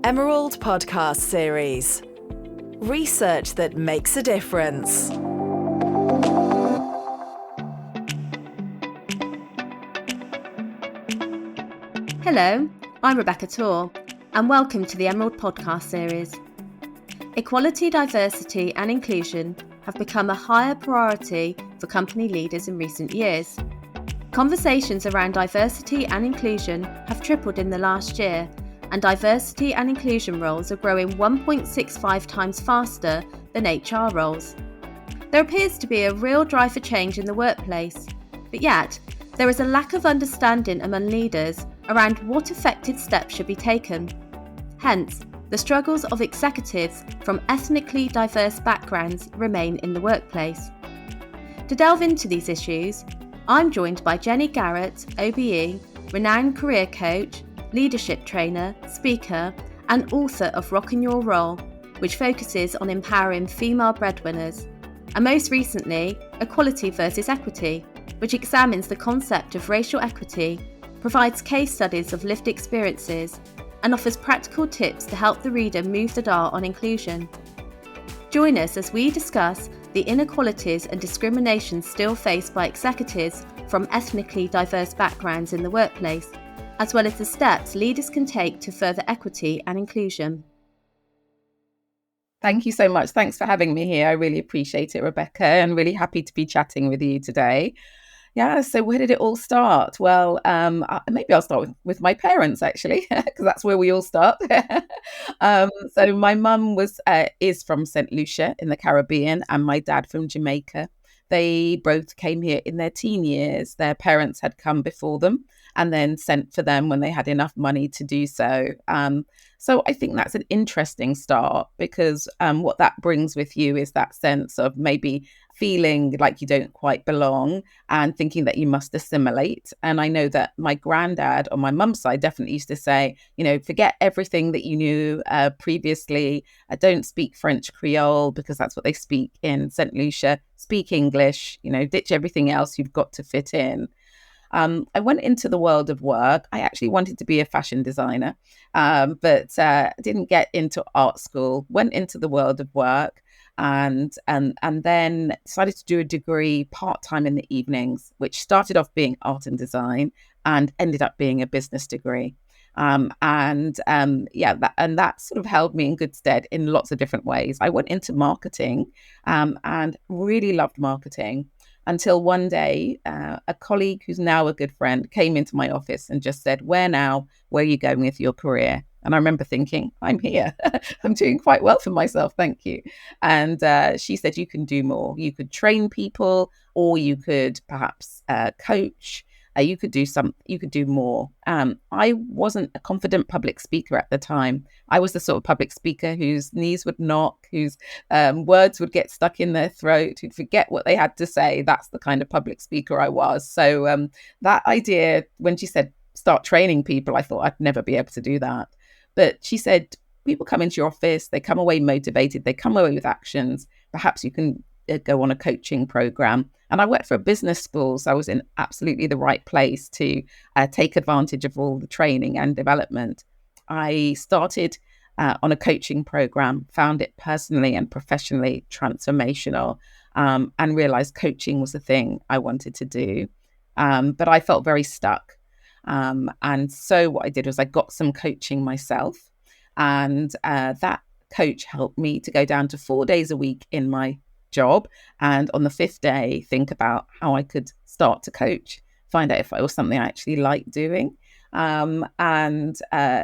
Emerald podcast series. Research that makes a difference. Hello, I'm Rebecca Torr, and welcome to the Emerald podcast series. Equality, diversity and inclusion have become a higher priority for company leaders in recent years. Conversations around diversity and inclusion have tripled in the last year, and diversity and inclusion roles are growing 1.65 times faster than HR roles. There appears to be a real drive for change in the workplace, but yet there is a lack of understanding among leaders around what effective steps should be taken. Hence, the struggles of executives from ethnically diverse backgrounds remain in the workplace. To delve into these issues, I'm joined by Jenny Garrett OBE, renowned career coach, leadership trainer, speaker, and author of Rockin' Your Role, which focuses on empowering female breadwinners, and most recently, Equality versus Equity, which examines the concept of racial equity, provides case studies of lived experiences, and offers practical tips to help the reader move the dial on inclusion. Join us as we discuss the inequalities and discrimination still faced by executives from ethnically diverse backgrounds in the workplace, as well as the steps leaders can take to further equity and inclusion. Thank you so much. Thanks for having me here. I really appreciate it, Rebecca, and really happy to be chatting with you today. Yeah, so where did it all start? Well, maybe I'll start with my parents, actually, because that's where we all start. So my mum is from St. Lucia in the Caribbean, and my dad from Jamaica. They both came here in their teen years. Their parents had come before them and then sent for them when they had enough money to do so. So I think that's an interesting start, because what that brings with you is that sense of maybe feeling like you don't quite belong and thinking that you must assimilate. And I know that my granddad on my mum's side definitely used to say, forget everything that you knew previously. Don't speak French Creole, because that's what they speak in St. Lucia. Speak English, ditch everything else. You've got to fit in. I went into the world of work. I actually wanted to be a fashion designer, but didn't get into art school. Went into the world of work and then decided to do a degree part-time in the evenings, which started off being art and design and ended up being a business degree. That sort of held me in good stead in lots of different ways. I went into marketing and really loved marketing, until one day, a colleague who's now a good friend came into my office and just said, where are you going with your career? And I remember thinking, I'm here. I'm doing quite well for myself. Thank you. And she said, you can do more. You could train people, or you could perhaps coach. You could do more. I wasn't a confident public speaker at the time. I was the sort of public speaker whose knees would knock, whose words would get stuck in their throat, who'd forget what they had to say. That's the kind of public speaker I was. So that idea, when she said, start training people, I thought I'd never be able to do that. But she said, people come into your office, they come away motivated, they come away with actions. Perhaps you can go on a coaching program. And I worked for a business school, so I was in absolutely the right place to take advantage of all the training and development. I started on a coaching program, found it personally and professionally transformational, and realized coaching was the thing I wanted to do. But I felt very stuck. And so what I did was I got some coaching myself, and that coach helped me to go down to 4 days a week in my job, and on the 5th day think about how I could start to coach, find out if it was something I actually liked doing. And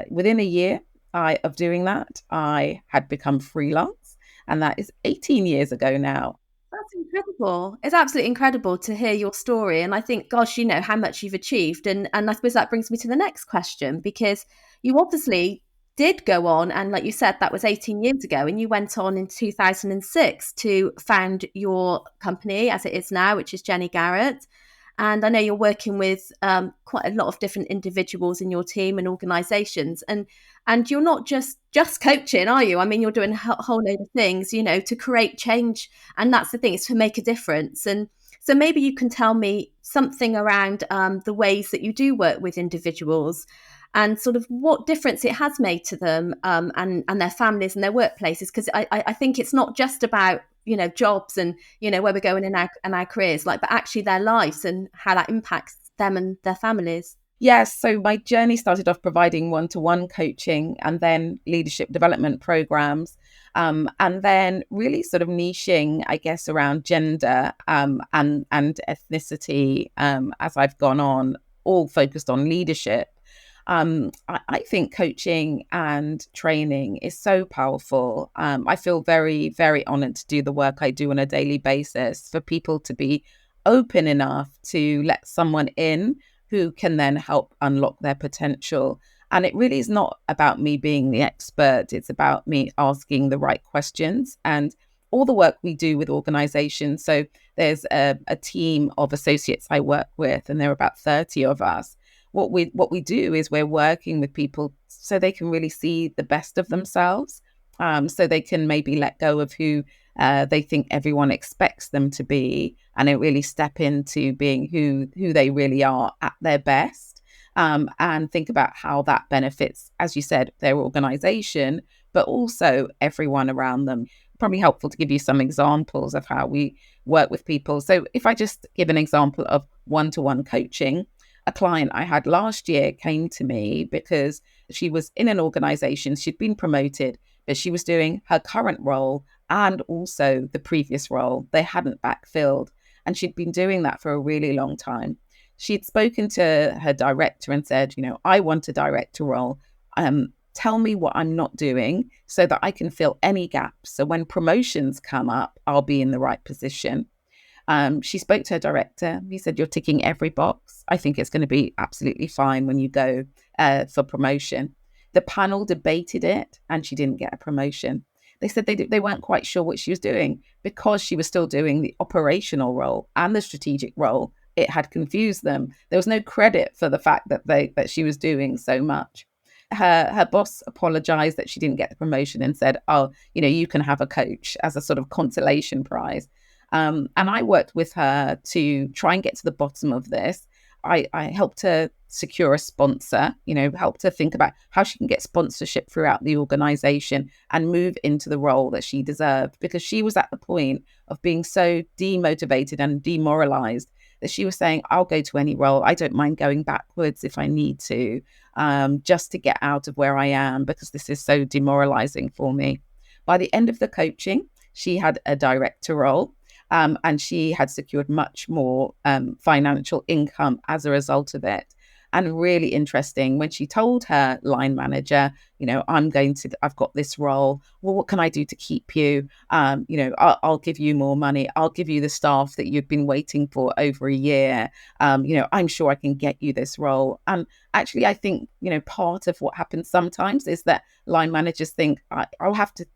within a year of doing that, I had become freelance, and that is 18 years ago now. That's incredible. It's absolutely incredible to hear your story. And I think, gosh, how much you've achieved. And I suppose that brings me to the next question, because you obviously did go on, and like you said, that was 18 years ago, and you went on in 2006 to found your company as it is now, which is Jenny Garrett. And I know you're working with quite a lot of different individuals in your team and organizations, and you're not just coaching, are you? I mean, you're doing a whole load of things, to create change. And that's the thing, is to make a difference. And So maybe you can tell me something around the ways that you do work with individuals and sort of what difference it has made to them and their families and their workplaces. Because I think it's not just about, jobs and, where we're going in our careers, but actually their lives and how that impacts them and their families. Yes, so my journey started off providing one-to-one coaching and then leadership development programs, and then really sort of niching, I guess, around gender and ethnicity as I've gone on, all focused on leadership. I think coaching and training is so powerful. I feel very, very honored to do the work I do on a daily basis, for people to be open enough to let someone in who can then help unlock their potential. And it really is not about me being the expert. It's about me asking the right questions and all the work we do with organizations. So there's a team of associates I work with, and there are about 30 of us. What we do is we're working with people so they can really see the best of themselves, so they can maybe let go of who they think everyone expects them to be, and they really step into being who they really are at their best, and think about how that benefits, as you said, their organization, but also everyone around them. Probably helpful to give you some examples of how we work with people. So if I just give an example of one-to-one coaching, a client I had last year came to me because she was in an organization, she'd been promoted, but she was doing her current role and also the previous role. They hadn't backfilled, and she'd been doing that for a really long time. She'd spoken to her director and said, I want a director role. Tell me what I'm not doing so that I can fill any gaps. So when promotions come up, I'll be in the right position. She spoke to her director. He said, you're ticking every box. I think it's going to be absolutely fine when you go for promotion. The panel debated it, and she didn't get a promotion. They said they weren't quite sure what she was doing because she was still doing the operational role and the strategic role. It had confused them. There was no credit for the fact that she was doing so much. Her boss apologized that she didn't get the promotion and said, oh, you can have a coach as a sort of consolation prize. And I worked with her to try and get to the bottom of this. I helped her secure a sponsor, helped her think about how she can get sponsorship throughout the organization and move into the role that she deserved, because she was at the point of being so demotivated and demoralized that she was saying, I'll go to any role. I don't mind going backwards if I need to, just to get out of where I am, because this is so demoralizing for me. By the end of the coaching, she had a director role. And she had secured much more financial income as a result of it. And really interesting, when she told her line manager, I've got this role. Well, what can I do to keep you? I'll give you more money. I'll give you the staff that you've been waiting for over a year. I'm sure I can get you this role. And actually, I think, part of what happens sometimes is that line managers think,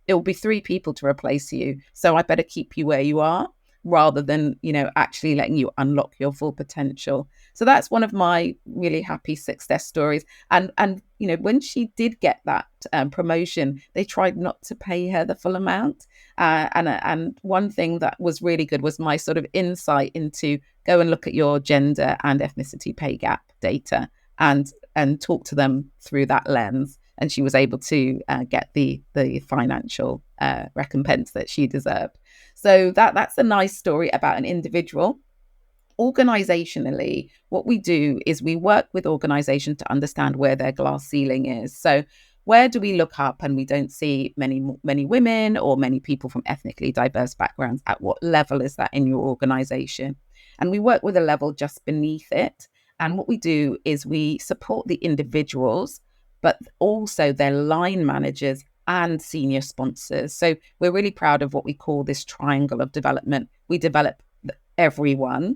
it'll be 3 people to replace you, so I better keep you where you are, rather than, actually letting you unlock your full potential. So that's one of my really happy success stories. And when she did get that promotion, they tried not to pay her the full amount. And one thing that was really good was my sort of insight into go and look at your gender and ethnicity pay gap data and talk to them through that lens. And she was able to get the financial recompense that she deserved. So that's a nice story about an individual. Organizationally, what we do is we work with organizations to understand where their glass ceiling is. So where do we look up and we don't see many women or many people from ethnically diverse backgrounds? At what level is that in your organization? And we work with a level just beneath it. And what we do is we support the individuals, but also their line managers and senior sponsors. So we're really proud of what we call this triangle of development. We develop everyone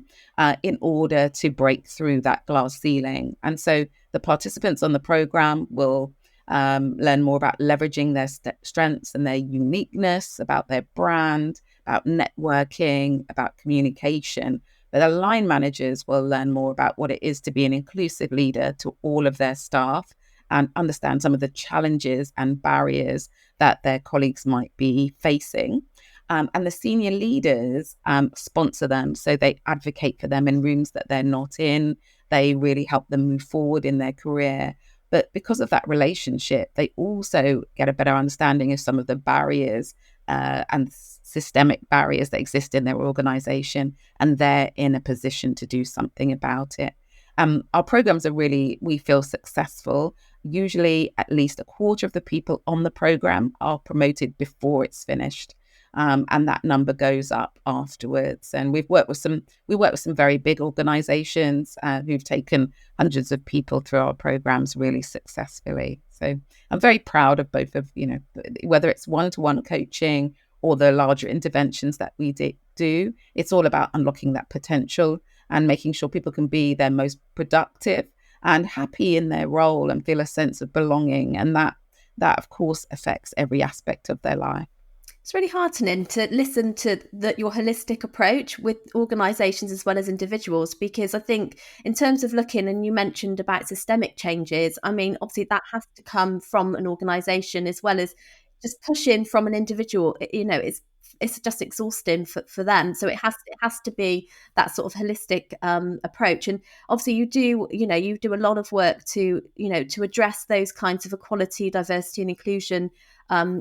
in order to break through that glass ceiling. And so the participants on the program will learn more about leveraging their strengths and their uniqueness, about their brand, about networking, about communication. But the line managers will learn more about what it is to be an inclusive leader to all of their staff and understand some of the challenges and barriers that their colleagues might be facing. And the senior leaders sponsor them. So they advocate for them in rooms that they're not in. They really help them move forward in their career. But because of that relationship, they also get a better understanding of some of the barriers and systemic barriers that exist in their organization. And they're in a position to do something about it. Our programs are really, we feel, successful. Usually at least a quarter of the people on the program are promoted before it's finished. And that number goes up afterwards. And we work with some very big organizations who've taken hundreds of people through our programs really successfully. So I'm very proud of both of, whether it's one-to-one coaching or the larger interventions that we do. It's all about unlocking that potential and making sure people can be their most productive and happy in their role and feel a sense of belonging. And that of course affects every aspect of their life. It's really heartening to listen to your holistic approach with organisations as well as individuals, because I think in terms of looking, and you mentioned about systemic changes, I mean, obviously that has to come from an organisation as well as just pushing from an individual. It's just exhausting for them. So it has to be that sort of holistic approach. And obviously you do a lot of work to address those kinds of equality, diversity and inclusion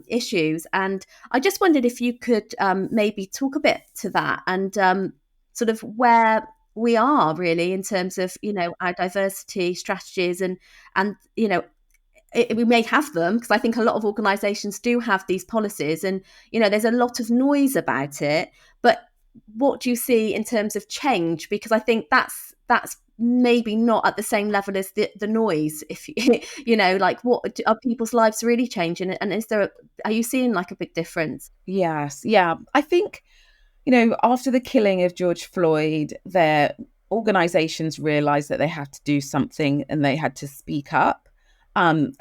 issues. And I just wondered if you could maybe talk a bit to that and sort of where we are really in terms of, our diversity strategies and we may have them, because I think a lot of organisations do have these policies and, there's a lot of noise about it. But what do you see in terms of change? Because I think that's maybe not at the same level as the noise. If like, what are people's lives really changing? And are you seeing like a big difference? Yes. Yeah. I think, after the killing of George Floyd, their organizations realized that they had to do something and they had to speak up.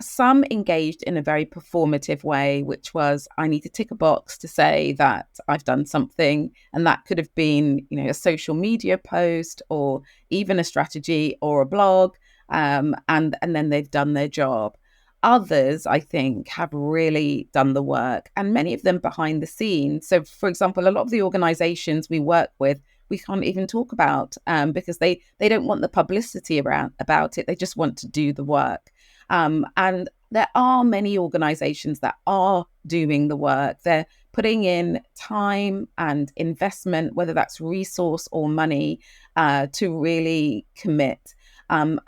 Some engaged in a very performative way, which was, I need to tick a box to say that I've done something. And that could have been, a social media post or even a strategy or a blog. And then they've done their job. Others, I think, have really done the work, and many of them behind the scenes. So, for example, a lot of the organizations we work with, we can't even talk about because they don't want the publicity about it. They just want to do the work. And there are many organizations that are doing the work. They're putting in time and investment, whether that's resource or money, to really commit. And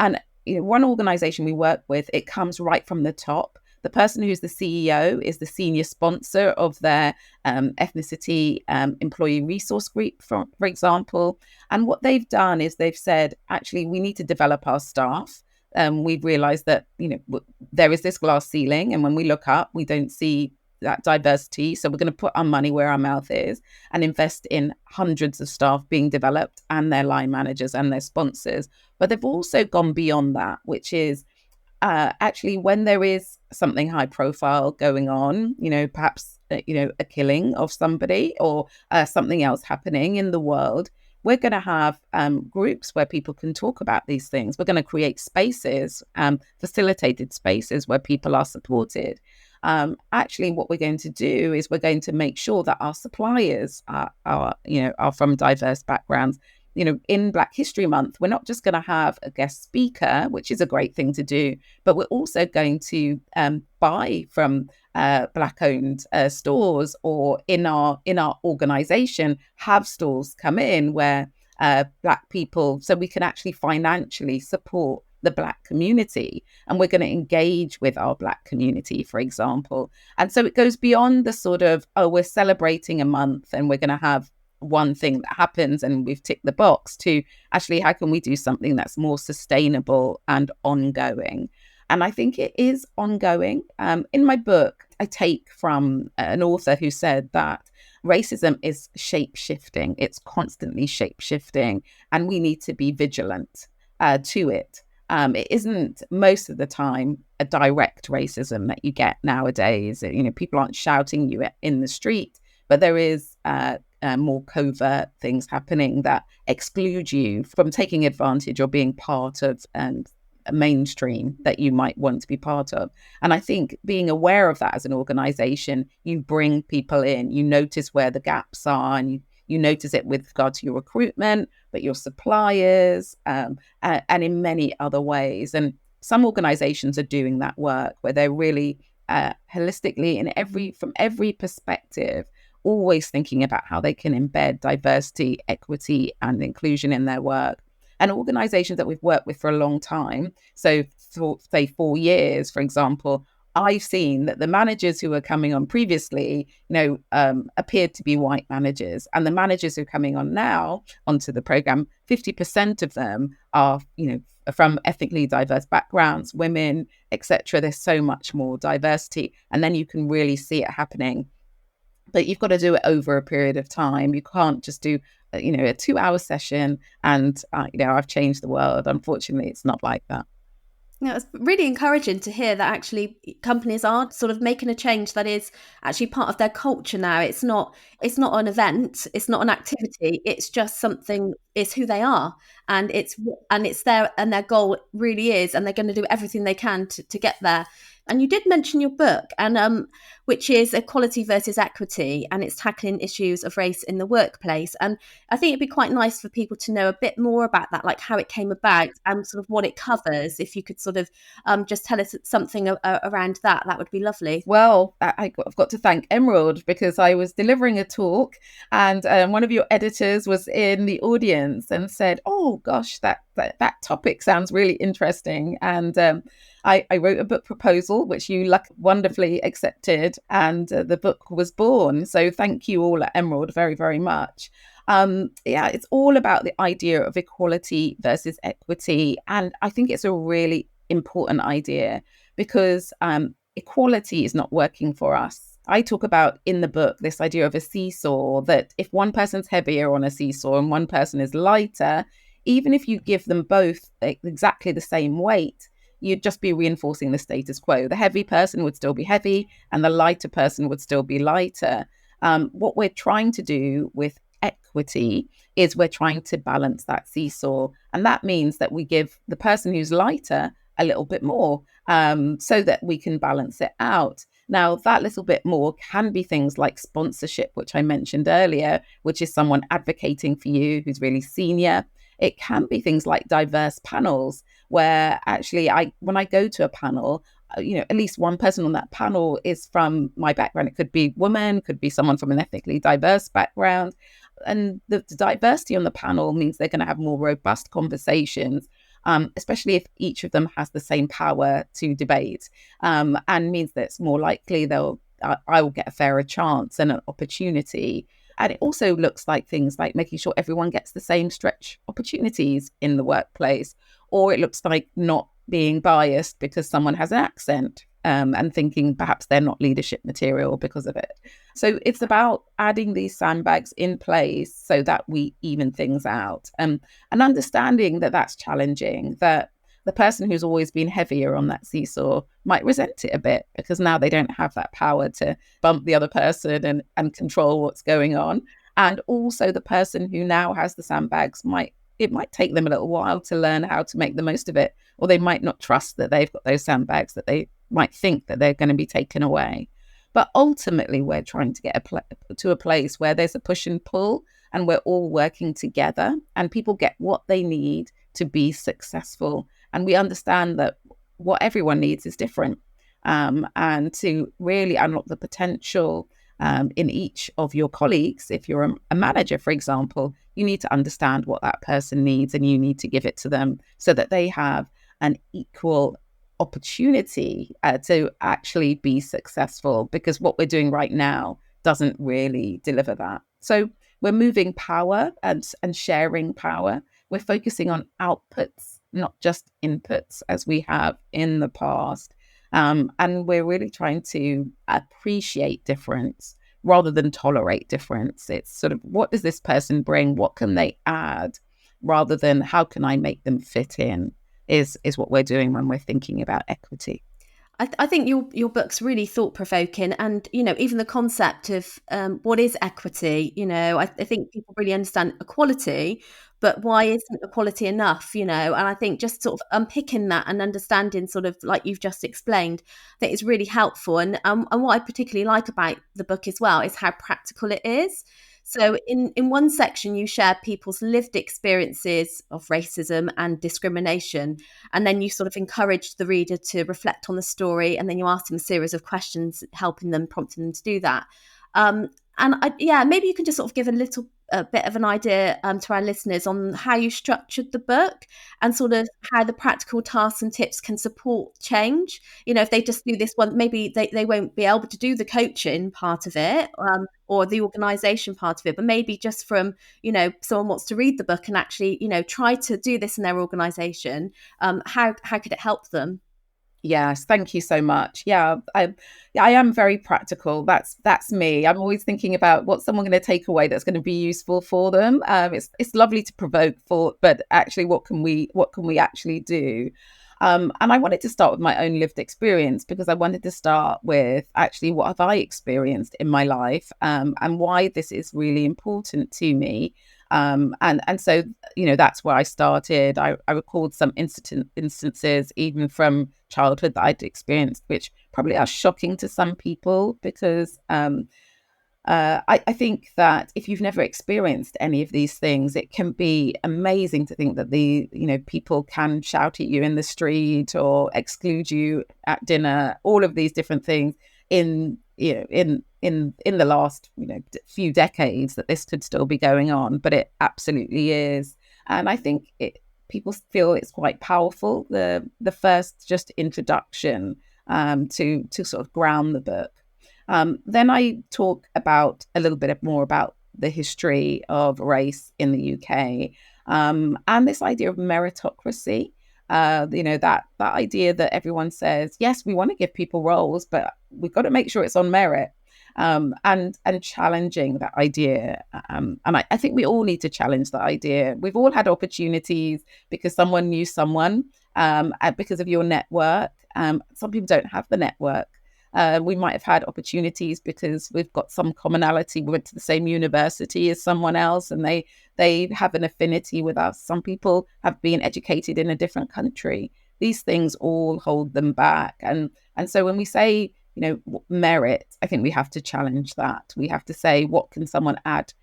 one organization we work with, it comes right from the top. The person who's the CEO is the senior sponsor of their ethnicity employee resource group, for example. And what they've done is they've said, actually, we need to develop our staff. We've realized that, there is this glass ceiling. And when we look up, we don't see that diversity. So we're going to put our money where our mouth is and invest in hundreds of staff being developed and their line managers and their sponsors. But they've also gone beyond that, which is actually when there is something high profile going on, perhaps, a killing of somebody or something else happening in the world, we're going to have groups where people can talk about these things. We're going to create spaces, facilitated spaces where people are supported. Actually, what we're going to do is we're going to make sure that our suppliers are from diverse backgrounds. In Black History Month, we're not just going to have a guest speaker, which is a great thing to do, but we're also going to buy from Black-owned stores, or in our organization have stores come in where Black people, so we can actually financially support the Black community, and we're going to engage with our Black community, for example. And so it goes beyond the sort of, we're celebrating a month and we're going to have one thing that happens and we've ticked the box, to actually, how can we do something that's more sustainable and ongoing? And I think it is ongoing. In my book, I take from an author who said that racism is shape-shifting. It's constantly shape-shifting, and we need to be vigilant to it. It isn't most of the time a direct racism that you get nowadays. People aren't shouting you in the street, but there is more covert things happening that exclude you from taking advantage or being part of mainstream that you might want to be part of. And I think being aware of that as an organization, you bring people in, you notice where the gaps are, and you notice it with regard to your recruitment, but your suppliers, and in many other ways. And some organizations are doing that work where they're really holistically from every perspective, always thinking about how they can embed diversity, equity, and inclusion in their work. And organizations that we've worked with for a long time, so for, say, 4 years, for example, I've seen that the managers who were coming on previously, appeared to be white managers. And the managers who are coming on now onto the program, 50% of them are, from ethnically diverse backgrounds, women, etc. There's so much more diversity. And then you can really see it happening. But you've got to do it over a period of time. You can't just do, a 2-hour session and, I've changed the world. Unfortunately, it's not like that. Yeah, it's really encouraging to hear that actually companies are sort of making a change that is actually part of their culture now. It's not an event, it's not an activity, it's just something, it's who they are, and it's their goal really is, and they're going to do everything they can to get there. And you did mention your book, and which is Equality versus Equity, and it's tackling issues of race in the workplace. And I think it'd be quite nice for people to know a bit more about that, like how it came about and sort of what it covers. If you could sort of just tell us something around that would be lovely. Well, I've got to thank Emerald, because I was delivering a talk and one of your editors was in the audience and said, "Oh gosh, that topic sounds really interesting." And I wrote a book proposal, which you wonderfully accepted, and the book was born. So thank you all at Emerald very, very much. It's all about the idea of equality versus equity. And I think it's a really important idea, because equality is not working for us. I talk about in the book this idea of a seesaw, that if one person's heavier on a seesaw and one person is lighter, even if you give them both exactly the same weight, you'd just be reinforcing the status quo. The heavy person would still be heavy and the lighter person would still be lighter. What we're trying to do with equity is we're trying to balance that seesaw. And that means that we give the person who's lighter a little bit more, so that we can balance it out. Now, that little bit more can be things like sponsorship, which I mentioned earlier, which is someone advocating for you who's really senior. It can be things like diverse panels, where actually when I go to a panel, at least one person on that panel is from my background. It could be woman, could be someone from an ethnically diverse background. And the diversity on the panel means they're going to have more robust conversations, especially if each of them has the same power to debate, and means that it's more likely I will get a fairer chance and an opportunity. And it also looks like things like making sure everyone gets the same stretch opportunities in the workplace, or it looks like not being biased because someone has an accent, and thinking perhaps they're not leadership material because of it. So it's about adding these sandbags in place so that we even things out, and understanding that that's challenging, that the person who's always been heavier on that seesaw might resent it a bit because now they don't have that power to bump the other person and control what's going on. And also the person who now has the sandbags it might take them a little while to learn how to make the most of it, or they might not trust that they've got those sandbags, that they might think that they're going to be taken away. But ultimately, we're trying to get to a place where there's a push and pull, and we're all working together, and people get what they need to be successful. And we understand that what everyone needs is different, and to really unlock the potential in each of your colleagues. If you're a manager, for example, you need to understand what that person needs, and you need to give it to them so that they have an equal opportunity to actually be successful, because what we're doing right now doesn't really deliver that. So we're moving power and sharing power. We're focusing on outputs, not just inputs, as we have in the past. And we're really trying to appreciate difference rather than tolerate difference. It's sort of, what does this person bring? What can they add? Rather than how can I make them fit in, is what we're doing when we're thinking about equity. I think your book's really thought-provoking, and even the concept of what is equity. I think people really understand equality, but why isn't equality enough, you know? And I think just sort of unpicking that and understanding sort of like you've just explained, I think is really helpful. And what I particularly like about the book as well is how practical it is. So in one section, you share people's lived experiences of racism and discrimination, and then you sort of encourage the reader to reflect on the story, and then you ask them a series of questions, helping them, prompting them to do that. Yeah, maybe you can just sort of give a bit of an idea to our listeners on how you structured the book and sort of how the practical tasks and tips can support change. You know, if they just do this one, maybe they won't be able to do the coaching part of it, or the organisation part of it, but maybe just from, you know, someone wants to read the book and actually, you know, try to do this in their organisation. How could it help them? Yes, thank you so much. I am very practical. That's me. I'm always thinking about what's someone going to take away that's going to be useful for them. It's lovely to provoke thought, but actually, what can we actually do? And I wanted to start with my own lived experience because I wanted to start with actually what have I experienced in my life, and why this is really important to me. And so, you know, that's where I started. I recalled some instances even from childhood that I'd experienced, which probably are shocking to some people because I think that if you've never experienced any of these things, it can be amazing to think that people can shout at you in the street or exclude you at dinner, all of these different things in the last few decades, that this could still be going on, but it absolutely is. And I think people feel it's quite powerful, the first just introduction, to sort of ground the book. Then I talk about a little bit more about the history of race in the UK, and this idea of meritocracy. That idea that everyone says, yes, we want to give people roles, but we've got to make sure it's on merit, and challenging that idea. And I think we all need to challenge that idea. We've all had opportunities because someone knew someone, because of your network. Some people don't have the network. We might have had opportunities because we've got some commonality. We went to the same university as someone else and they have an affinity with us. Some people have been educated in a different country. These things all hold them back. And so when we say, merit, I think we have to challenge that. We have to say, what can someone add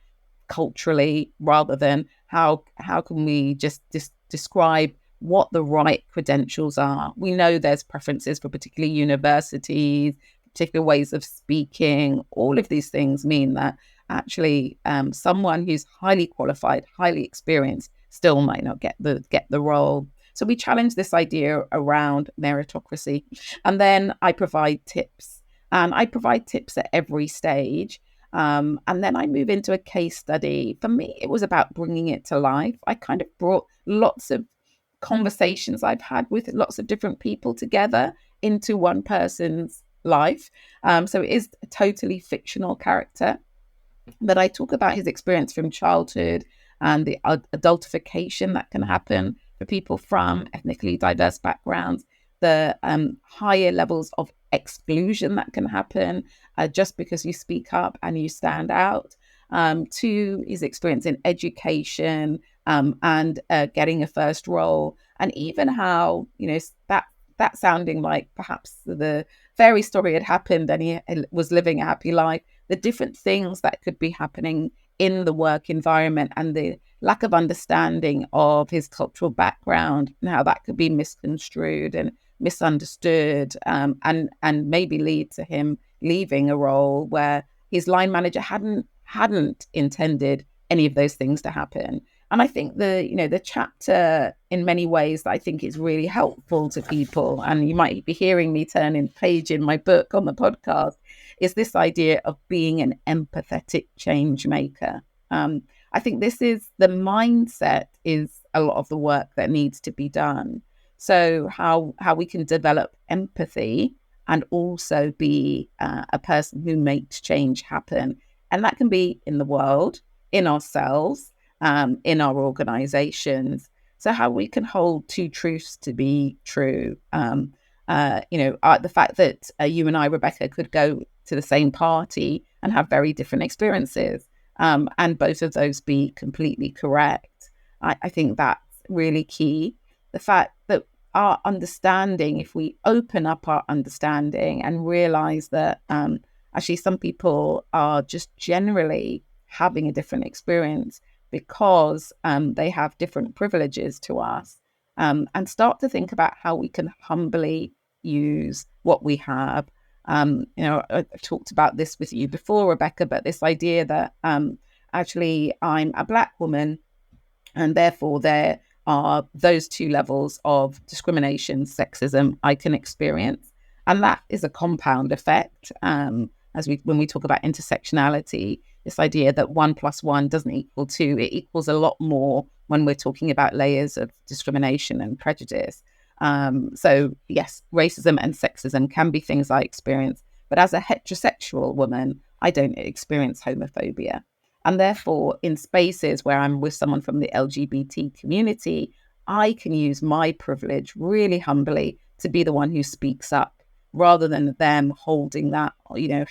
culturally, rather than how can we just describe what the right credentials are. We know there's preferences for particular universities, particular ways of speaking. All of these things mean that actually someone who's highly qualified, highly experienced, still might not get the role. So we challenge this idea around meritocracy. And then I provide tips. And I provide tips at every stage. And then I move into a case study. For me, it was about bringing it to life. I kind of brought lots of conversations I've had with lots of different people together into one person's life. So it is a totally fictional character, but I talk about his experience from childhood and the adultification that can happen for people from ethnically diverse backgrounds, the higher levels of exclusion that can happen just because you speak up and you stand out, to his experience in education, and getting a first role, and even how that sounding like perhaps the fairy story had happened and he was living a happy life, the different things that could be happening in the work environment and the lack of understanding of his cultural background and how that could be misconstrued and misunderstood, and maybe lead to him leaving a role where his line manager hadn't intended any of those things to happen. And I think the chapter, in many ways, that I think is really helpful to people, and you might be hearing me turning page in my book on the podcast, is this idea of being an empathetic change maker. I think this is the mindset, is a lot of the work that needs to be done. So how we can develop empathy and also be a person who makes change happen. And that can be in the world, in ourselves, in our organizations. So how we can hold two truths to be true. The fact that you and I, Rebecca, could go to the same party and have very different experiences, and both of those be completely correct. I think that's really key. The fact that our understanding, if we open up our understanding and realize that actually some people are just generally having a different experience because they have different privileges to us, and start to think about how we can humbly use what we have. I've talked about this with you before, Rebecca, but this idea that actually I'm a Black woman, and therefore there are those two levels of discrimination, sexism I can experience. And that is a compound effect. When we talk about intersectionality, this idea that 1+1 doesn't equal 2, it equals a lot more when we're talking about layers of discrimination and prejudice. So yes, racism and sexism can be things I experience, but as a heterosexual woman, I don't experience homophobia. And therefore, in spaces where I'm with someone from the LGBT community, I can use my privilege really humbly to be the one who speaks up, rather than them holding that,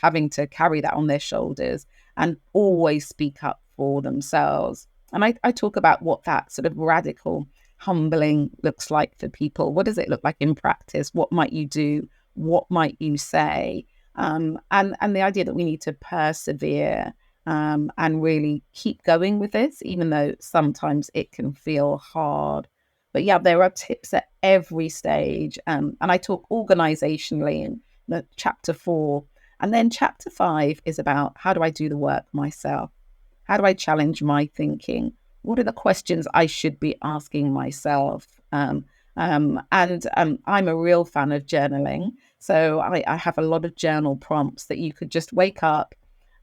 having to carry that on their shoulders and always speak up for themselves. And I talk about what that sort of radical humbling looks like for people. What does it look like in practice? What might you do? What might you say? And the idea that we need to persevere and really keep going with this, even though sometimes it can feel hard. But yeah, there are tips at every stage. And I talk organizationally in the chapter 4. And then chapter 5 is about, how do I do the work myself? How do I challenge my thinking? What are the questions I should be asking myself? And I'm a real fan of journaling. So I have a lot of journal prompts that you could just wake up,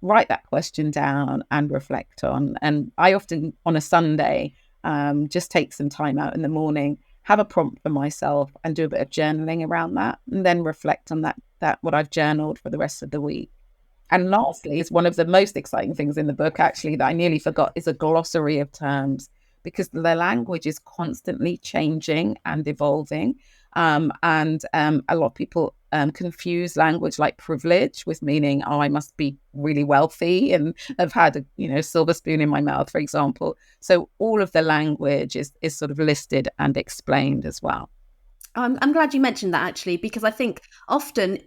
write that question down and reflect on. And I often, on a Sunday, just take some time out in the morning, have a prompt for myself and do a bit of journaling around that, and then reflect on that what I've journaled for the rest of the week. And lastly, is one of the most exciting things in the book, actually, that I nearly forgot, is a glossary of terms, because the language is constantly changing and evolving. And a lot of people confuse language like privilege with meaning, I must be really wealthy and have had a silver spoon in my mouth, for example. So all of the language is sort of listed and explained as well. I'm glad you mentioned that, actually, because I think often,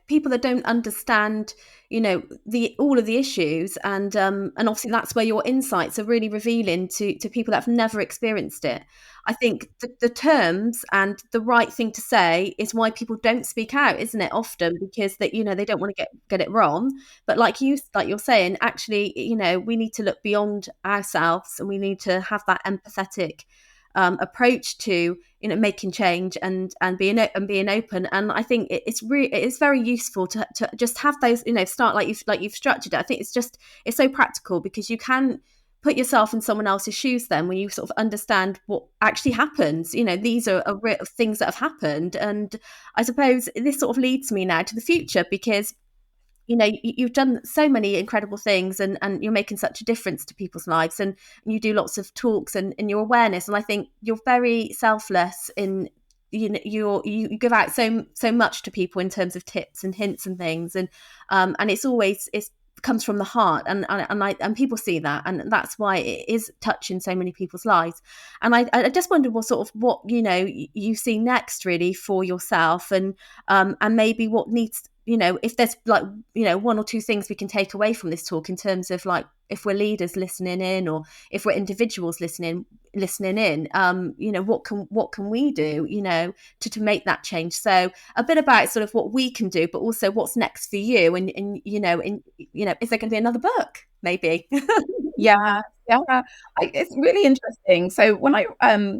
people that don't understand, all of the issues, and obviously that's where your insights are really revealing to people that have never experienced it. I think the terms and the right thing to say is why people don't speak out, isn't it? Often because they don't want to get it wrong. But like you're saying, actually, we need to look beyond ourselves, and we need to have that empathetic approach to making change and being open. And I think it's very useful to just have those start like you've structured it. I think it's so practical, because you can put yourself in someone else's shoes then, when you sort of understand what actually happens. These are real things that have happened. And I suppose this sort of leads me now to the future, because you've done so many incredible things, and you're making such a difference to people's lives, and you do lots of talks and your awareness. And I think you're very selfless in, you give out so much to people in terms of tips and hints and things. And it's comes from the heart, and people see that, and that's why it is touching so many people's lives. And I just wonder what you see next, really, for yourself, and maybe what needs, if there's one or two things we can take away from this talk, in terms of like, if we're leaders listening in, or if we're individuals listening in, what can we do, to make that change. So a bit about sort of what we can do, but also what's next for you, and is there going to be another book, maybe? Yeah. It's really interesting. So when I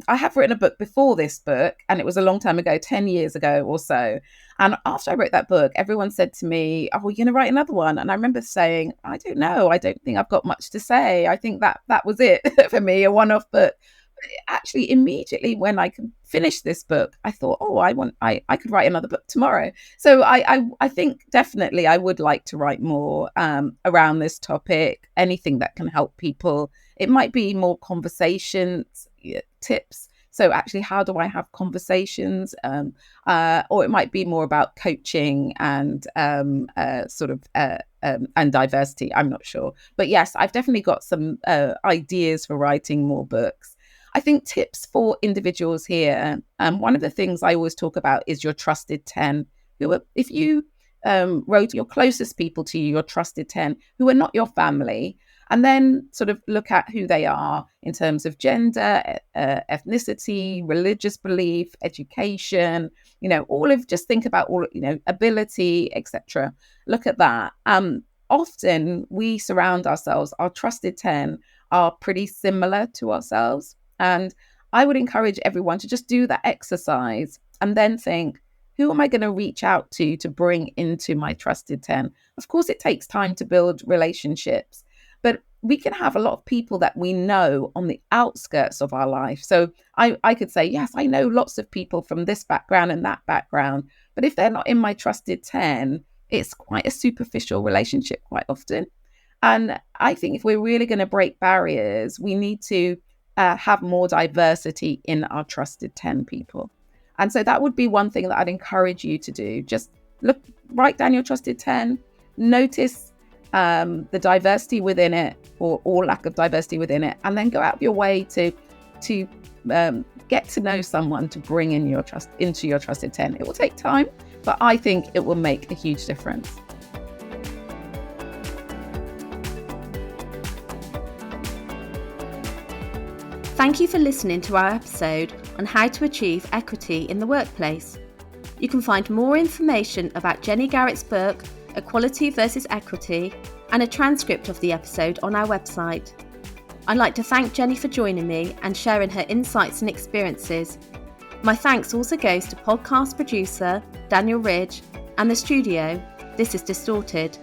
have written a book before this book, and it was a long time ago, 10 years ago or so. And after I wrote that book, everyone said to me, "Oh, well, you're going to write another one." And I remember saying, "I don't know. I don't think I've got much to say. I think that was it for me, a one-off book." But actually, immediately when I could finish this book, I thought, "Oh, I could write another book tomorrow." So I think definitely I would like to write more around this topic. Anything that can help people. It might be more conversations, tips. So actually, how do I have conversations? Or it might be more about coaching and and diversity. I'm not sure. But yes, I've definitely got some ideas for writing more books. I think tips for individuals here. One of the things I always talk about is your trusted 10. If you wrote your closest people to you, your trusted 10, who are not your family, and then sort of look at who they are in terms of gender, ethnicity, religious belief, education, just think about all, ability, etc. Look at that. Often we surround ourselves, our trusted 10 are pretty similar to ourselves. And I would encourage everyone to just do that exercise and then think, who am I going to reach out to bring into my trusted 10? Of course, it takes time to build relationships, but we can have a lot of people that we know on the outskirts of our life. So I could say, yes, I know lots of people from this background and that background, but if they're not in my trusted 10, it's quite a superficial relationship quite often. And I think if we're really going to break barriers, we need to have more diversity in our trusted 10 people. And so that would be one thing that I'd encourage you to do. Just write down your trusted 10, notice the diversity within it or lack of diversity within it, and then go out of your way to get to know someone to bring in into your trusted 10. It will take time, but I think it will make a huge difference. Thank you for listening to our episode on how to achieve equity in the workplace. You can find more information about Jenny Garrett's book, Equality versus Equity, and a transcript of the episode on our website. I'd like to thank Jenny for joining me and sharing her insights and experiences. My thanks also goes to podcast producer Daniel Ridge and the studio, This Is Distorted.